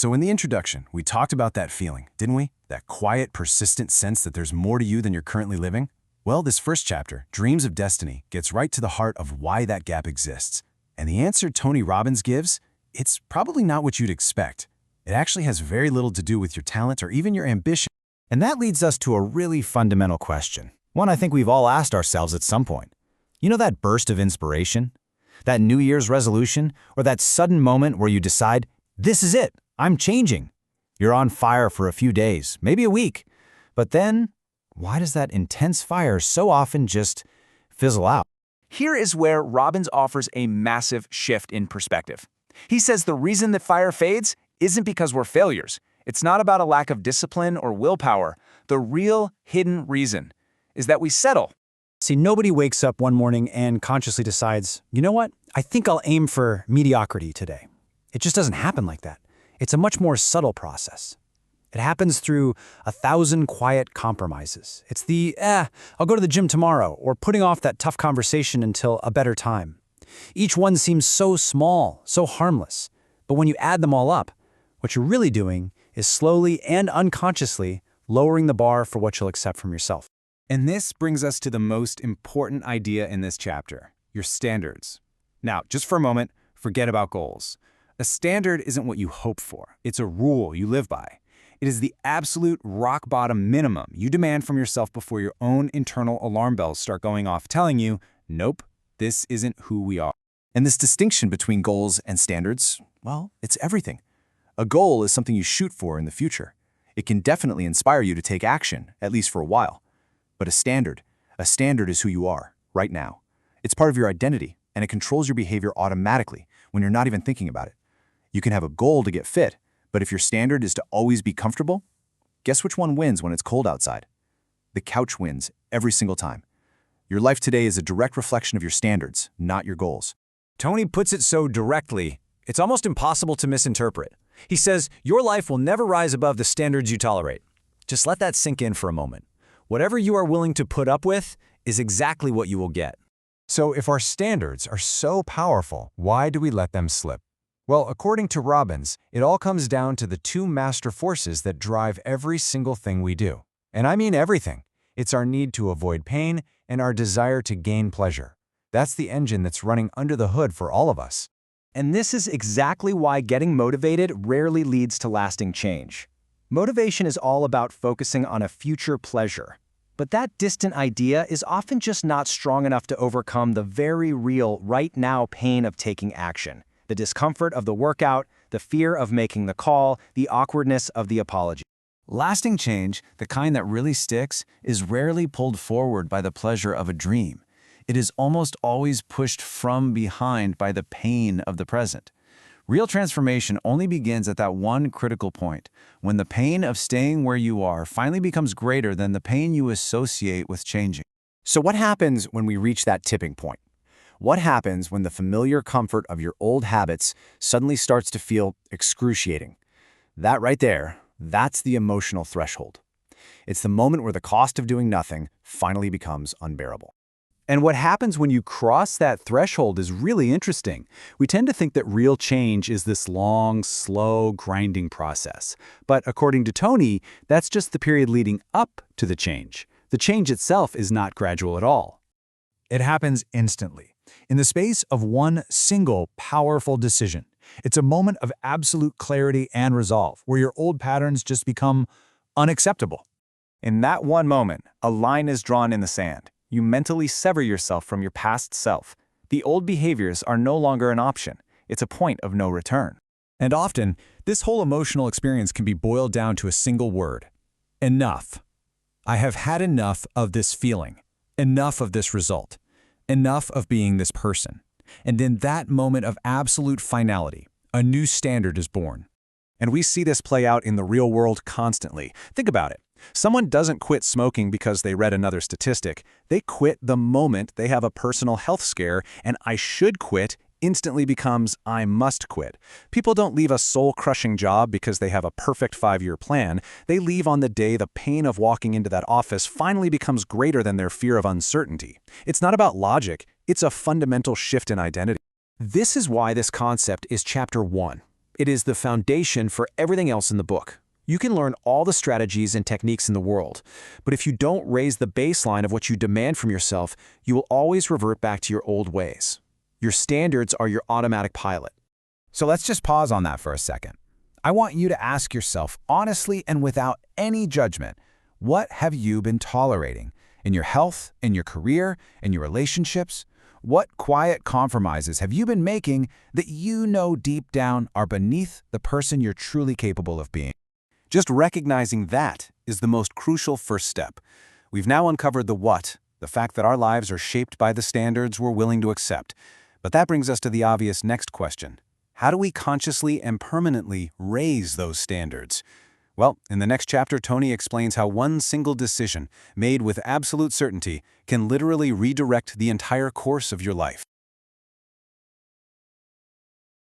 So in the introduction, we talked about that feeling, didn't we? That quiet, persistent sense that there's more to you than you're currently living? Well, this first chapter, Dreams of Destiny, gets right to the heart of why that gap exists. And the answer Tony Robbins gives, it's probably not what you'd expect. It actually has very little to do with your talent or even your ambition. And that leads us to a really fundamental question, one I think we've all asked ourselves at some point. You know that burst of inspiration? That New Year's resolution? Or that sudden moment where you decide, this is it, I'm changing. You're on fire for a few days, maybe a week. But then, why does that intense fire so often just fizzle out? Here is where Robbins offers a massive shift in perspective. He says the reason that fire fades isn't because we're failures. It's not about a lack of discipline or willpower. The real hidden reason is that we settle. See, nobody wakes up one morning and consciously decides, you know what, I think I'll aim for mediocrity today. It just doesn't happen like that. It's a much more subtle process. It happens through 1,000 quiet compromises. It's the, I'll go to the gym tomorrow, or putting off that tough conversation until a better time. Each one seems so small, so harmless. But when you add them all up, what you're really doing is slowly and unconsciously lowering the bar for what you'll accept from yourself. And this brings us to the most important idea in this chapter, your standards. Now, just for a moment, forget about goals. A standard isn't what you hope for. It's a rule you live by. It is the absolute rock-bottom minimum you demand from yourself before your own internal alarm bells start going off telling you, nope, this isn't who we are. And this distinction between goals and standards, well, it's everything. A goal is something you shoot for in the future. It can definitely inspire you to take action, at least for a while. But a standard is who you are, right now. It's part of your identity, and it controls your behavior automatically when you're not even thinking about it. You can have a goal to get fit, but if your standard is to always be comfortable, guess which one wins when it's cold outside? The couch wins every single time. Your life today is a direct reflection of your standards, not your goals. Tony puts it so directly, it's almost impossible to misinterpret. He says, your life will never rise above the standards you tolerate. Just let that sink in for a moment. Whatever you are willing to put up with is exactly what you will get. So if our standards are so powerful, why do we let them slip? Well, according to Robbins, it all comes down to the two master forces that drive every single thing we do. And I mean everything. It's our need to avoid pain and our desire to gain pleasure. That's the engine that's running under the hood for all of us. And this is exactly why getting motivated rarely leads to lasting change. Motivation is all about focusing on a future pleasure. But that distant idea is often just not strong enough to overcome the very real, right-now pain of taking action. The discomfort of the workout, the fear of making the call, the awkwardness of the apology. Lasting change, the kind that really sticks, is rarely pulled forward by the pleasure of a dream. It is almost always pushed from behind by the pain of the present. Real transformation only begins at that one critical point, when the pain of staying where you are finally becomes greater than the pain you associate with changing. So what happens when we reach that tipping point? What happens when the familiar comfort of your old habits suddenly starts to feel excruciating? That right there, that's the emotional threshold. It's the moment where the cost of doing nothing finally becomes unbearable. And what happens when you cross that threshold is really interesting. We tend to think that real change is this long, slow, grinding process. But according to Tony, that's just the period leading up to the change. The change itself is not gradual at all. It happens instantly, in the space of one single powerful decision. It's a moment of absolute clarity and resolve, where your old patterns just become unacceptable. In that one moment, a line is drawn in the sand. You mentally sever yourself from your past self. The old behaviors are no longer an option. It's a point of no return. And often, this whole emotional experience can be boiled down to a single word: enough. I have had enough of this feeling, enough of this result, enough of being this person. And in that moment of absolute finality, a new standard is born. And we see this play out in the real world constantly. Think about it. Someone doesn't quit smoking because they read another statistic. They quit the moment they have a personal health scare, and I should quit instantly becomes I must quit. People don't leave a soul-crushing job because they have a perfect 5-year plan. They leave on the day the pain of walking into that office finally becomes greater than their fear of uncertainty. It's not about logic. It's a fundamental shift in identity. This is why this concept is chapter 1. It is the foundation for everything else in the book. You can learn all the strategies and techniques in the world, but if you don't raise the baseline of what you demand from yourself, you will always revert back to your old ways. Your standards are your automatic pilot. So let's just pause on that for a second. I want you to ask yourself honestly and without any judgment, what have you been tolerating in your health, in your career, in your relationships? What quiet compromises have you been making that you know deep down are beneath the person you're truly capable of being? Just recognizing that is the most crucial first step. We've now uncovered the what, the fact that our lives are shaped by the standards we're willing to accept. But that brings us to the obvious next question. How do we consciously and permanently raise those standards? Well, in the next chapter, Tony explains how one single decision, made with absolute certainty, can literally redirect the entire course of your life.